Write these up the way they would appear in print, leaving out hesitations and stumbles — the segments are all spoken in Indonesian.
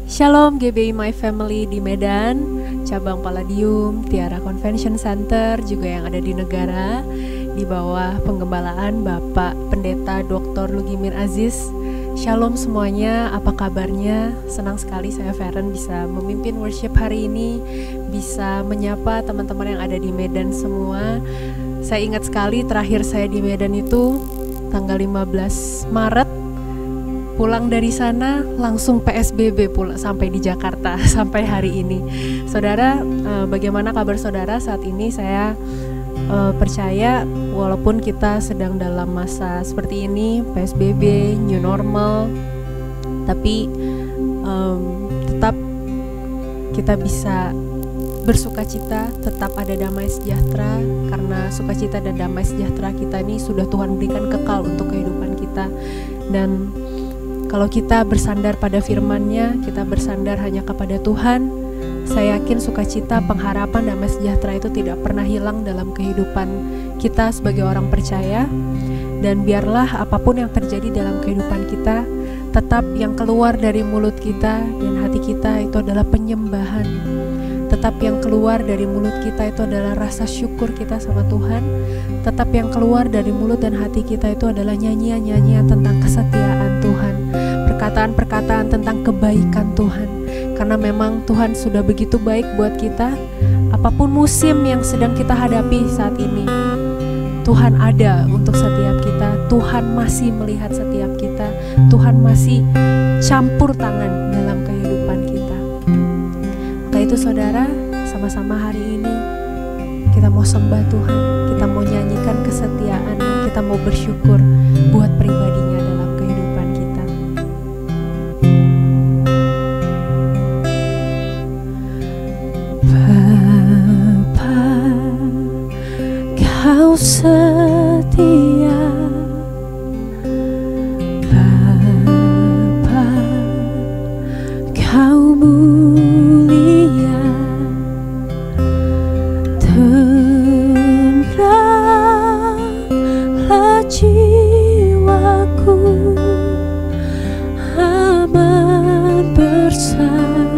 Shalom GBI My Family di Medan, cabang Palladium, Tiara Convention Center juga yang ada di negara, di bawah penggembalaan Bapak Pendeta Dr. Lugimir Aziz. Shalom semuanya, apa kabarnya? Senang sekali saya Feren bisa memimpin worship hari ini, bisa menyapa teman-teman yang ada di Medan semua. Saya ingat sekali terakhir saya di Medan itu tanggal 15 Maret. Pulang dari sana langsung PSBB pula sampai di Jakarta sampai hari ini. Saudara, bagaimana kabar saudara saat ini? Saya percaya walaupun kita sedang dalam masa seperti ini, PSBB, new normal, tapi tetap kita bisa bersukacita, tetap ada damai sejahtera, karena sukacita dan damai sejahtera kita ini sudah Tuhan berikan kekal untuk kehidupan kita. Dan kalau kita bersandar pada firman-Nya, kita bersandar hanya kepada Tuhan, saya yakin sukacita, pengharapan, damai sejahtera itu tidak pernah hilang dalam kehidupan kita sebagai orang percaya. Dan biarlah apapun yang terjadi dalam kehidupan kita, tetap yang keluar dari mulut kita dan hati kita itu adalah penyembahan. Tetap yang keluar dari mulut kita itu adalah rasa syukur kita sama Tuhan. Tetap yang keluar dari mulut dan hati kita itu adalah nyanyian-nyanyian tentang kesetiaan Tuhan, perkataan-perkataan tentang kebaikan Tuhan. Karena memang Tuhan sudah begitu baik buat kita. Apapun musim yang sedang kita hadapi saat ini, Tuhan ada untuk setiap kita. Tuhan masih melihat setiap kita. Tuhan masih campur tangan dalam kehidupan kita. Maka itu saudara, sama-sama hari ini kita mau sembah Tuhan, kita mau nyanyikan kesetiaan-Nya, kita mau bersyukur buat pribadinya dalam kehidupan kita. Bapa, Kau setia, Bapa, Kau mulia, tenanglah jiwaku, aman bersamamu.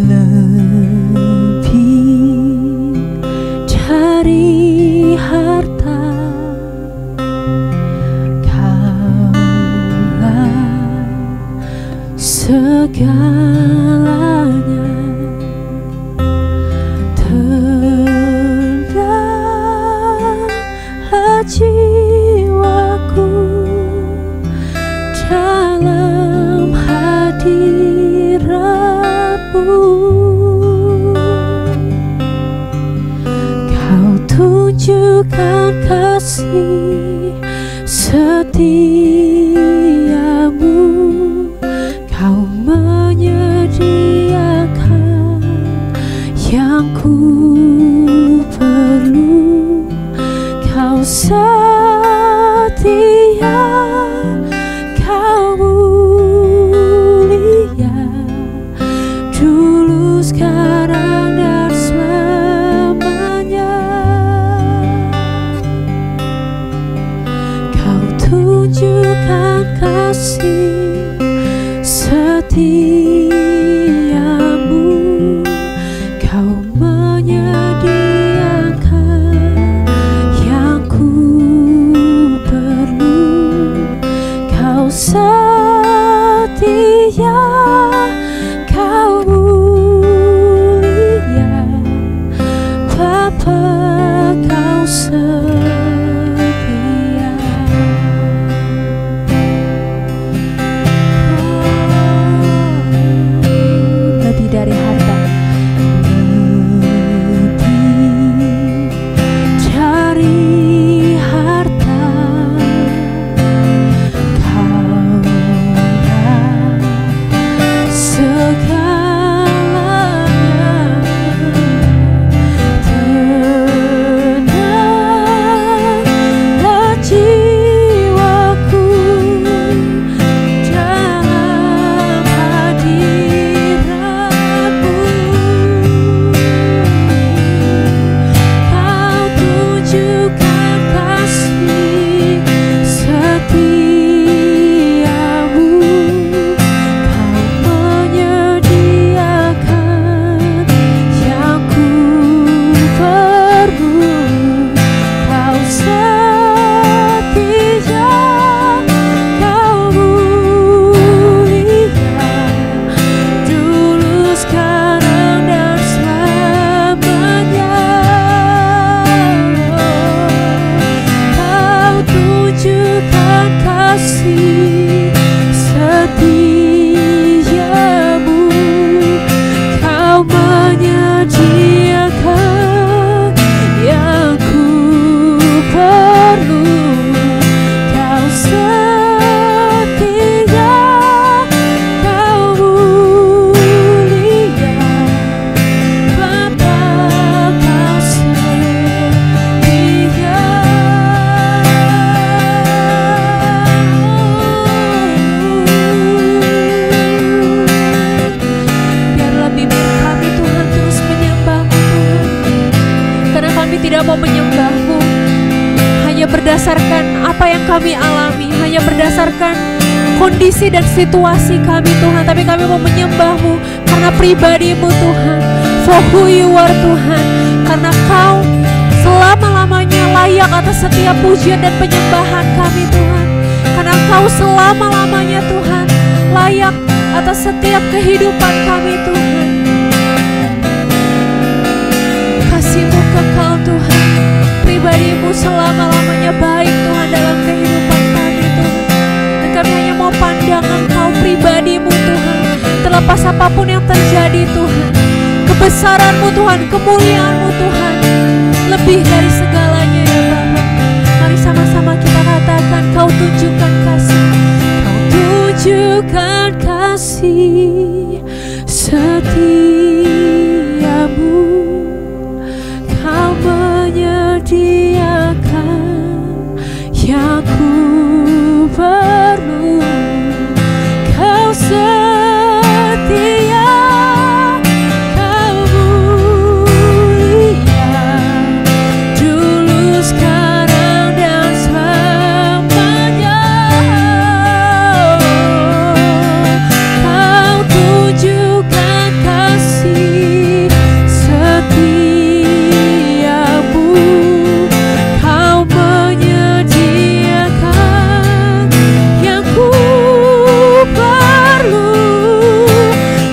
Lebih dari harta, Kaulah segalanya. Tenanglah jiwaku dalam hadirat-Mu. Kau tunjukkan kasih setiamu, Kau menyediakan yang ku perlu. Kau setia, Kau mulia, dulu, sekarang, dan selamanya. Kau tunjukkan kasih setiamu, Kau menyediakan yang ku perlu. Kau setia, Kau mulia, Bapa, Kau setia. berdasarkan apa yang kami alami, hanya berdasarkan kondisi dan situasi kami Tuhan, tapi kami mau menyembah-Mu karena pribadi-Mu Tuhan, for who you are Tuhan, karena Kau selama-lamanya layak atas setiap pujian dan penyembahan kami Tuhan, karena Kau selama-lamanya Tuhan layak atas setiap kehidupan kami Tuhan. Kasih-Mu kekal Tuhan, pribadi-Mu selama-lamanya baik Tuhan dalam kehidupan kami Tuhan, dan kami hanya mau pandang Engkau, pribadi-Mu Tuhan, terlepas apapun yang terjadi Tuhan, kebesaran-Mu Tuhan, kemuliaan-Mu Tuhan, lebih dari segalanya ya Bapa. Mari sama-sama kita katakan, Kau tunjukkan kasih, Kau tunjukkan kasih setiamu, Kau menyediakan yang ku perlu, Kau setia, Kau mulia, dulu, sekarang, dan selamanya. Kau tunjukkan kasih setiamu, Kau menyediakan yang ku perlu,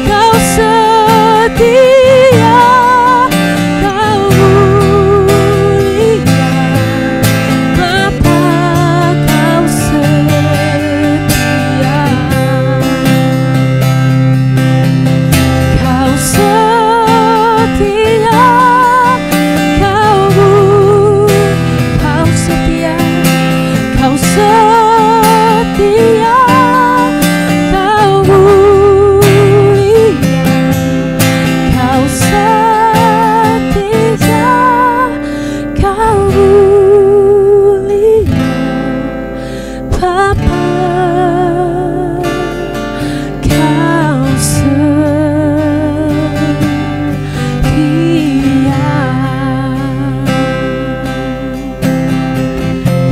Kau setia, Kau mulia, Bapa, Kau setia, Kau setia, Kau setia, Kau setia, Kau mulia, Kau setia, Kau mulia, Bapa,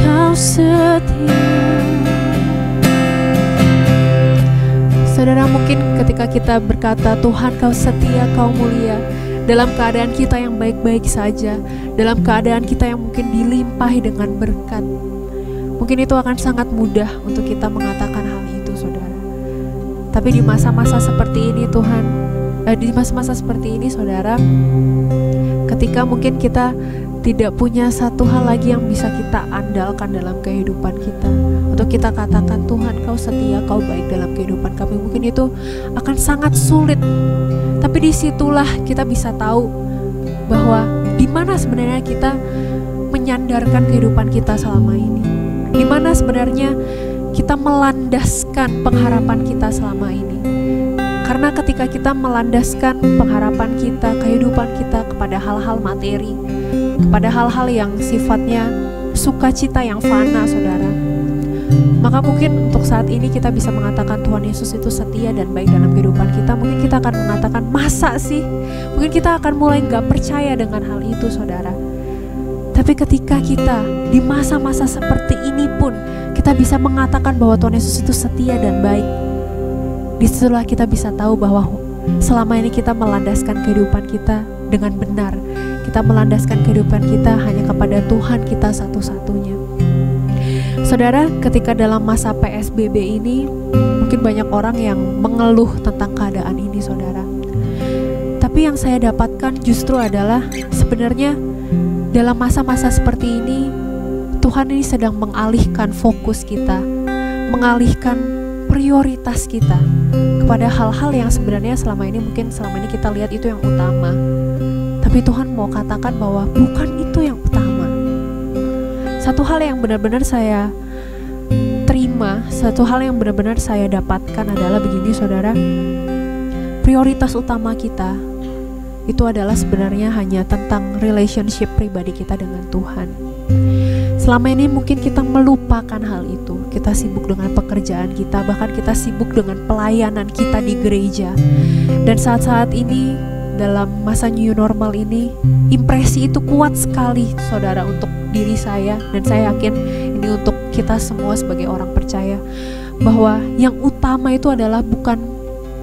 Kau setia. Saudara, mungkin ketika kita berkata Tuhan Kau setia, Kau mulia, dalam keadaan kita yang baik-baik saja, dalam keadaan kita yang mungkin dilimpahi dengan berkat, mungkin itu akan sangat mudah untuk kita mengatakan hal itu saudara. Tapi di masa-masa seperti ini Tuhan, di masa-masa seperti ini saudara, ketika mungkin kita tidak punya satu hal lagi yang bisa kita andalkan dalam kehidupan kita, untuk kita katakan Tuhan Kau setia, Kau baik dalam kehidupan kami, mungkin itu akan sangat sulit. Tapi disitulah kita bisa tahu bahwa di mana sebenarnya kita menyandarkan kehidupan kita selama ini, di mana sebenarnya kita melandaskan pengharapan kita selama ini. Karena ketika kita melandaskan pengharapan kita, kehidupan kita kepada hal-hal materi, kepada hal-hal yang sifatnya sukacita yang fana saudara, maka mungkin untuk saat ini kita bisa mengatakan Tuhan Yesus itu setia dan baik dalam kehidupan kita. Mungkin kita akan mengatakan, masa sih? Mungkin kita akan mulai gak percaya dengan hal itu saudara. Tapi ketika kita di masa-masa seperti ini pun kita bisa mengatakan bahwa Tuhan Yesus itu setia dan baik, disitulah kita bisa tahu bahwa selama ini kita melandaskan kehidupan kita dengan benar. Kita melandaskan kehidupan kita hanya kepada Tuhan kita satu-satunya. Saudara, ketika dalam masa PSBB ini, mungkin banyak orang yang mengeluh tentang keadaan ini saudara. Tapi yang saya dapatkan justru adalah sebenarnya dalam masa-masa seperti ini, Tuhan ini sedang mengalihkan fokus kita, mengalihkan prioritas kita kepada hal-hal yang sebenarnya selama ini kita lihat itu yang utama. Tapi Tuhan mau katakan bahwa bukan itu yang utama. Satu hal yang benar-benar saya terima, satu hal yang benar-benar saya dapatkan adalah begini saudara. Prioritas utama kita itu adalah sebenarnya hanya tentang relationship pribadi kita dengan Tuhan. Selama ini mungkin kita melupakan hal itu. Kita sibuk dengan pekerjaan kita, bahkan kita sibuk dengan pelayanan kita di gereja. Dan saat-saat ini dalam masa new normal ini, impresi itu kuat sekali saudara untuk diri saya, dan saya yakin ini untuk kita semua sebagai orang percaya, bahwa yang utama itu adalah bukan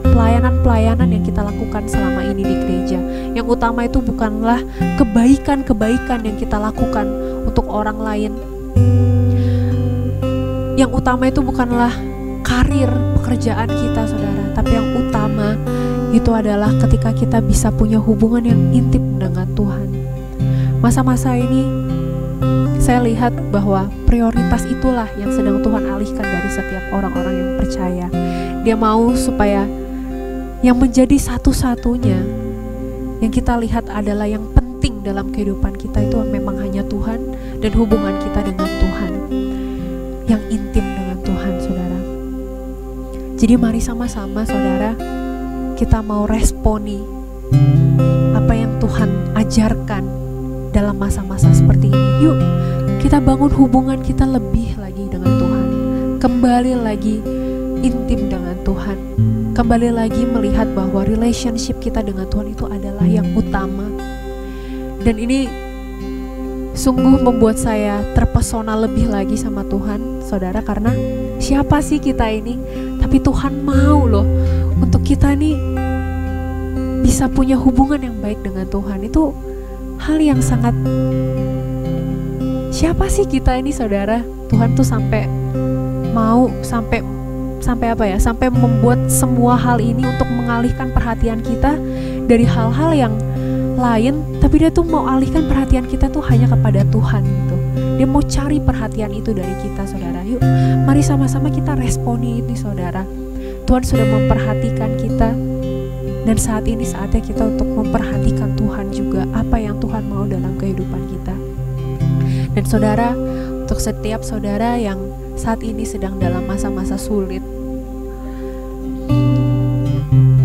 pelayanan-pelayanan yang kita lakukan selama ini di gereja. Yang utama itu bukanlah kebaikan-kebaikan yang kita lakukan untuk orang lain. Yang utama itu bukanlah karir, pekerjaan kita, saudara. Tapi yang utama itu adalah ketika kita bisa punya hubungan yang intim dengan Tuhan. Masa-masa ini saya lihat bahwa prioritas itulah yang sedang Tuhan alihkan dari setiap orang-orang yang percaya. Dia mau supaya yang menjadi satu-satunya yang kita lihat adalah yang penting dalam kehidupan kita itu memang hanya Tuhan dan hubungan kita dengan Tuhan yang intim dengan Tuhan, saudara. Jadi mari sama-sama, saudara, kita mau responi apa yang Tuhan ajarkan dalam masa-masa seperti ini. Yuk kita bangun hubungan kita lebih lagi dengan Tuhan, kembali lagi intim dengan Tuhan, kembali lagi melihat bahwa relationship kita dengan Tuhan itu adalah yang utama. Dan ini sungguh membuat saya terpesona lebih lagi sama Tuhan, saudara, karena siapa sih kita ini? Tapi Tuhan mau loh untuk kita nih bisa punya hubungan yang baik dengan Tuhan. Itu hal yang sangat, siapa sih kita ini, saudara? Tuhan tuh sampai mau sampai membuat semua hal ini untuk mengalihkan perhatian kita dari hal-hal yang lain, tapi dia tuh mau alihkan perhatian kita tuh hanya kepada Tuhan gitu. Dia mau cari perhatian itu dari kita, saudara. Yuk mari sama-sama kita responi ini, saudara. Tuhan sudah memperhatikan kita, dan saat ini saatnya kita untuk memperhatikan Tuhan juga, apa yang Tuhan mau dalam kehidupan kita. Dan saudara, untuk setiap saudara yang saat ini sedang dalam masa-masa sulit,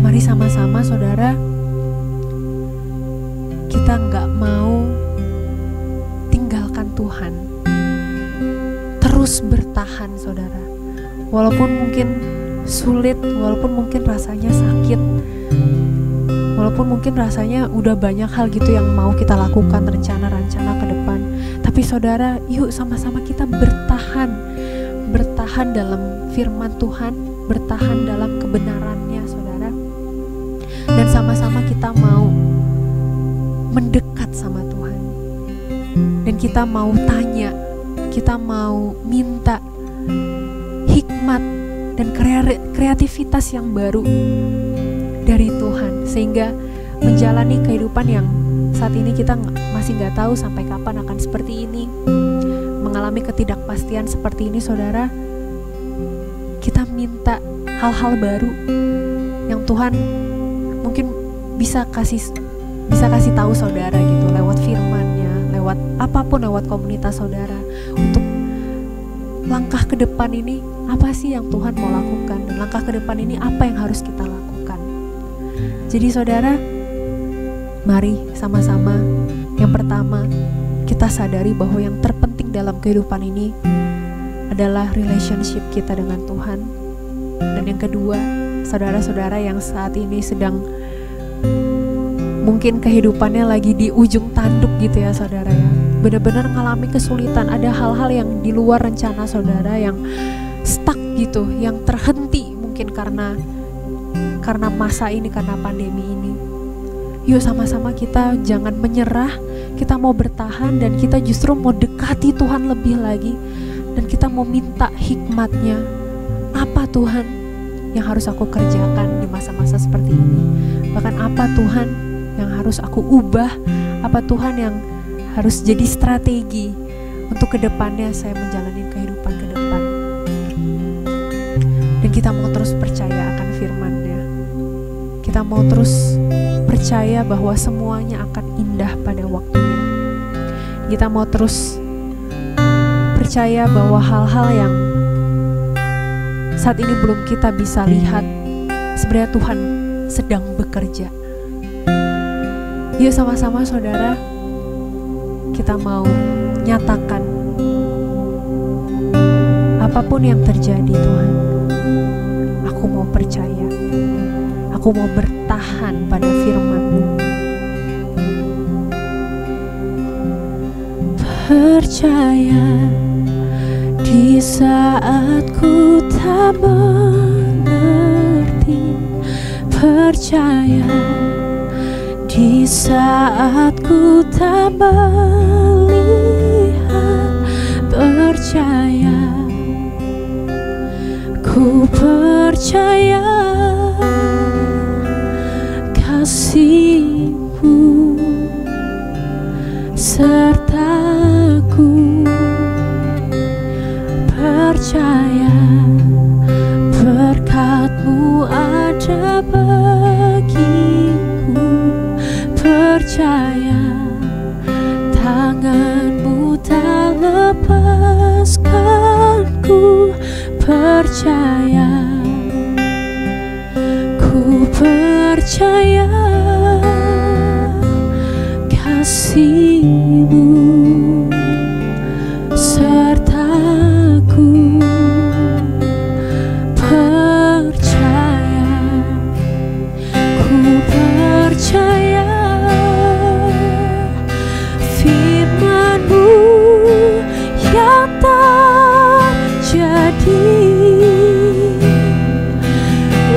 mari sama-sama, saudara, kita nggak mau tinggalkan Tuhan, terus bertahan, saudara. Walaupun mungkin sulit, walaupun mungkin rasanya sakit, walaupun mungkin rasanya udah banyak hal gitu yang mau kita lakukan, rencana-rencana ke depan. Tapi saudara, yuk sama-sama kita bertahan dalam firman Tuhan, bertahan dalam kebenarannya, saudara. Dan sama-sama kita mau mendekat sama Tuhan. Dan kita mau tanya, kita mau minta hikmat dan kreativitas yang baru dari Tuhan, sehingga menjalani kehidupan yang saat ini kita masih gak tahu sampai kapan akan seperti ini, mengalami ketidakpastian seperti ini, saudara. Kita minta hal-hal baru yang Tuhan mungkin bisa kasih tahu saudara gitu, lewat firman-Nya, lewat apapun, lewat komunitas saudara, untuk langkah ke depan ini apa sih yang Tuhan mau lakukan, dan langkah ke depan ini apa yang harus kita lakukan. Jadi saudara, mari sama-sama, yang pertama kita sadari bahwa yang terpenting dalam kehidupan ini adalah relationship kita dengan Tuhan. Dan yang kedua, saudara-saudara yang saat ini sedang mungkin kehidupannya lagi di ujung tanduk gitu ya, saudara ya, benar-benar mengalami kesulitan, ada hal-hal yang di luar rencana saudara, yang stuck gitu, yang terhenti mungkin karena masa ini, karena pandemi ini. Yuk sama-sama kita jangan menyerah, kita mau bertahan, dan kita justru mau dekati Tuhan lebih lagi, dan kita mau minta hikmat-Nya. Apa Tuhan yang harus aku kerjakan di masa-masa seperti ini? Bahkan apa Tuhan yang harus aku ubah? Apa Tuhan yang harus jadi strategi untuk kedepannya saya menjalani kehidupan ke depan? Dan kita mau terus percaya akan firman-Nya. Kita mau terus percaya bahwa semuanya akan indah pada waktunya. Kita mau terus percaya bahwa hal-hal yang saat ini belum kita bisa lihat, sebenarnya Tuhan sedang bekerja. Yuk sama-sama saudara, kita mau nyatakan apapun yang terjadi, Tuhan, aku mau percaya, aku mau bertahan pada firman-Mu. Percaya Di saat ku tak mengerti, percaya. Di saat ku tak melihat, percaya. Ku percaya kasih-Mu sertaku, percaya berkat-Mu ada bagiku, percaya tangan-Mu tak lepaskanku, percaya. Ku percaya kasih-Mu sertaku, percaya. Ku percaya firman-Mu yang tak jadi,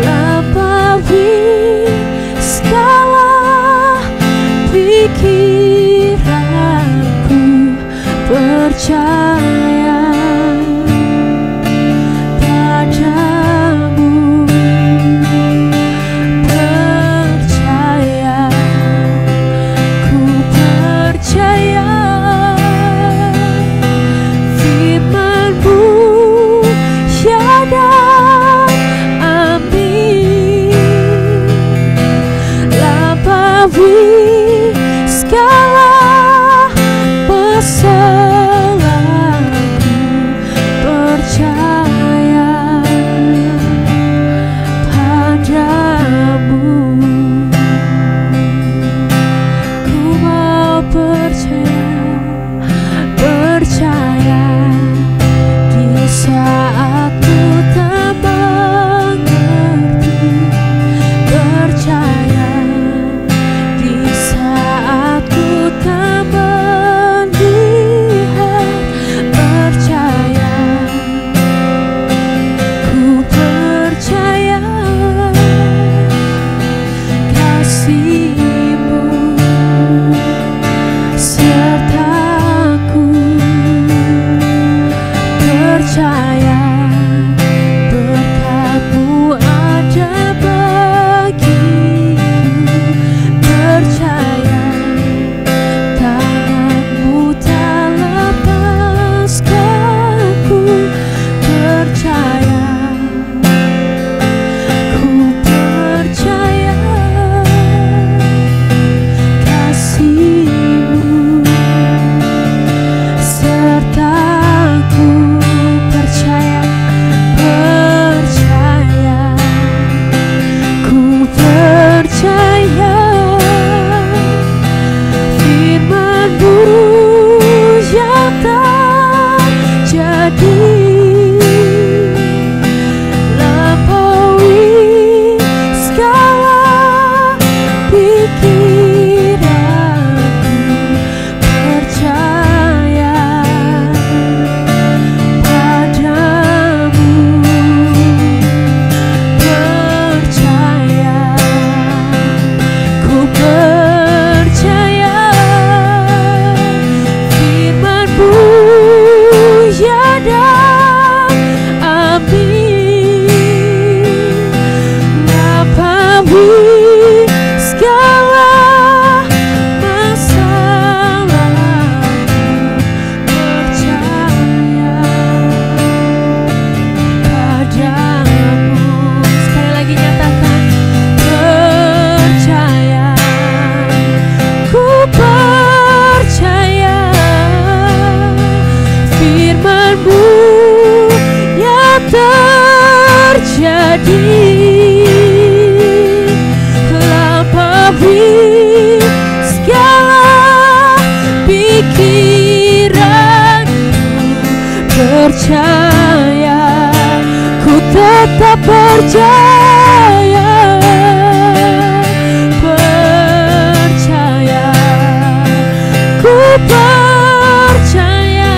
lampaui segala pikiranku, percaya padamu, percaya. Ku percaya firman-Mu ya dan amin, lampaui segala kesalahanku, percaya padamu. Ku mau percaya, percaya. Di saat ku tak mengerti, percaya. Di saat ku tak melihat, percaya. Ku percaya kasih-Mu sertaku, percaya berkat-Mu ada bagiku, percaya tangan-Mu tak lepaskanku, percaya. Ku percaya kasih-Mu sertaku, percaya, percaya. Ku percaya firman-Mu yang tak jadi, lampaui segala pikiranku, percaya padamu, percaya. Ku percaya firman-Mu ya dan amin, lampaui segala masalahku, percaya padamu. Sekali lagi nyatakan, percaya. Ku percaya firman-Mu yang terjadi, lampaui segala pikiranku, percaya. Ku tetap percaya, percaya. Ku percaya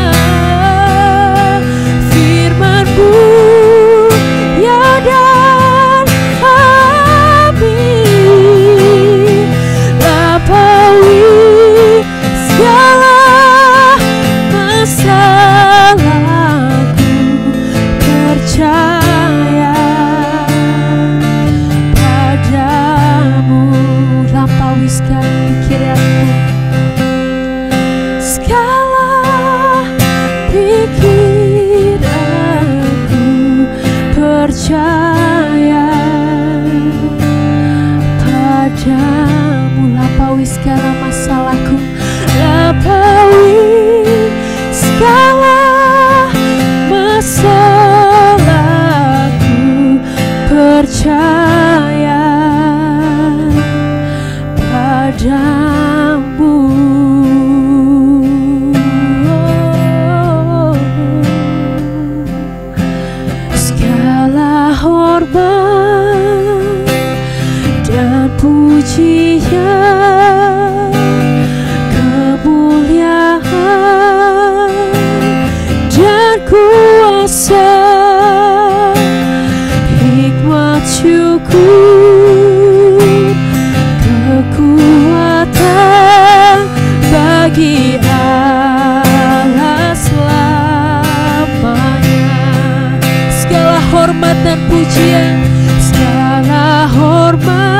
hormat dan pujian, segala hormat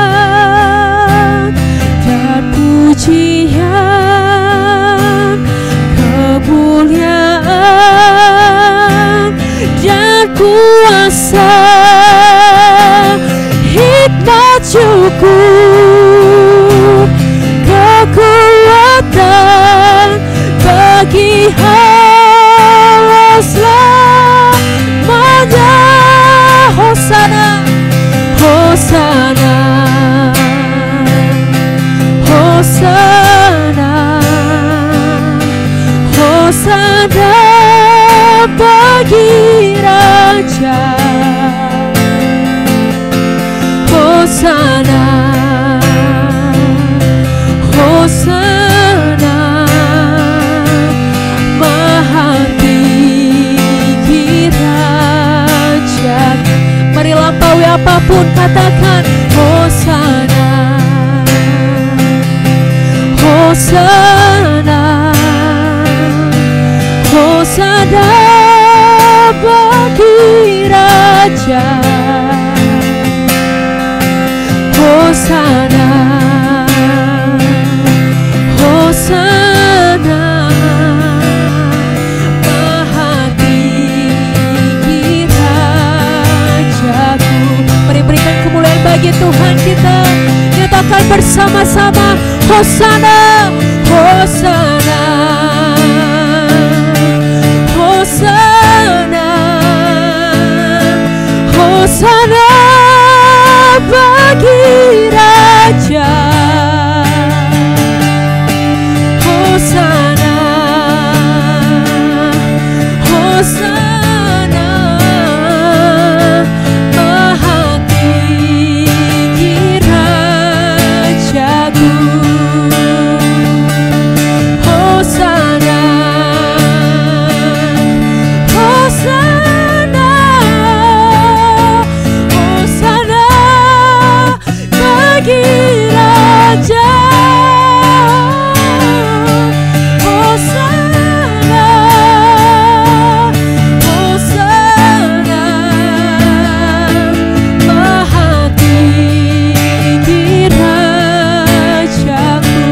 dan pujian, kemuliaan dan kuasa, hikmat cukup, kekuatan bagi Allah selamanya. Hosana, Hosana, Hosana, Hosana bagi Raja. Hosana, Hosana, Maha Tinggi Raja. Mari lampaui apapun, katakan Hosana, Hosana, Hosana bagi Raja. Hosana, Hosana, Maha Tinggi Rajaku. Mari berikan kemuliaan bagi Tuhan kita. Nyatakan bersama-sama Hosana, Hosana, Hosana, Hosana bagi Raja. Hosana, Hosana, Maha Tinggi Rajaku. Hosana, Hosana, Hosana bagi Raja. Hosana, Hosana, Maha Tinggi Rajaku.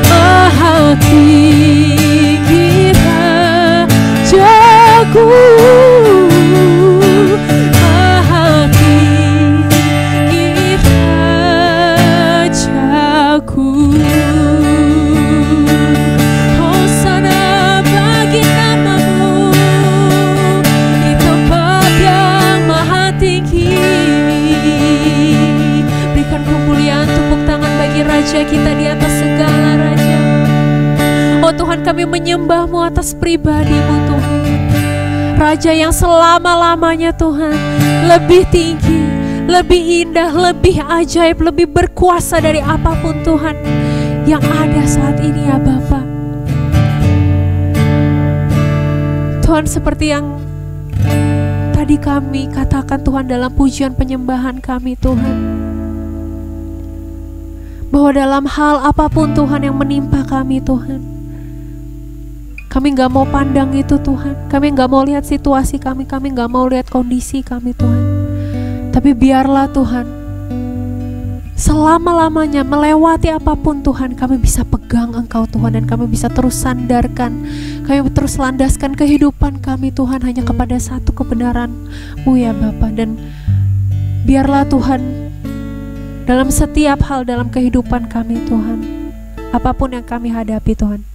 Maha Tinggi Rajaku. Maha Tinggi Rajaku. Hosana bagi namamu di tempat yang maha tinggi. Berikan kemuliaan, tepuk tangan bagi Raja kita di atas segala raja. Oh Tuhan, kami menyembah-Mu atas pribadi-Mu Tuhan. Raja yang selama-lamanya Tuhan lebih tinggi, lebih indah, lebih ajaib, lebih berkuasa dari apapun Tuhan yang ada saat ini ya Bapa. Tuhan, seperti yang tadi kami katakan Tuhan dalam pujian penyembahan kami Tuhan, bahwa dalam hal apapun Tuhan yang menimpa kami Tuhan, kami gak mau pandang itu Tuhan. Kami gak mau lihat situasi kami gak mau lihat kondisi kami Tuhan. Tapi biarlah Tuhan, selama-lamanya melewati apapun Tuhan, kami bisa pegang Engkau Tuhan. Dan kami bisa terus sandarkan, kami terus landaskan kehidupan kami Tuhan hanya kepada satu kebenaran-Mu ya Bapa. Dan biarlah Tuhan, dalam setiap hal dalam kehidupan kami Tuhan, apapun yang kami hadapi Tuhan,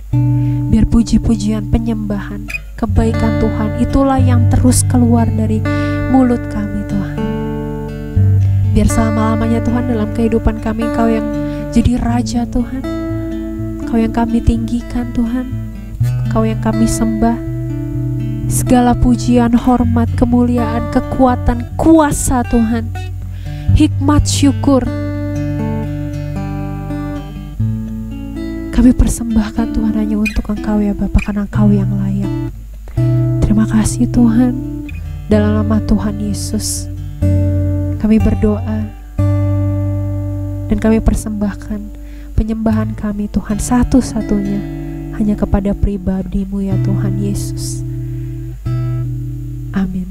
biar puji-pujian, penyembahan, kebaikan Tuhan itulah yang terus keluar dari mulut kami Tuhan. Biar selama-lamanya Tuhan dalam kehidupan kami Engkau yang jadi Raja Tuhan, Engkau yang kami tinggikan Tuhan, Engkau yang kami sembah. Segala pujian, hormat, kemuliaan, kekuatan, kuasa Tuhan, hikmat, syukur, kami persembahkan Tuhan hanya untuk Engkau ya Bapa, karena Engkau yang layak. Terima kasih Tuhan. Dalam nama Tuhan Yesus kami berdoa dan kami persembahkan penyembahan kami Tuhan satu-satunya hanya kepada pribadi-Mu ya Tuhan Yesus. Amin.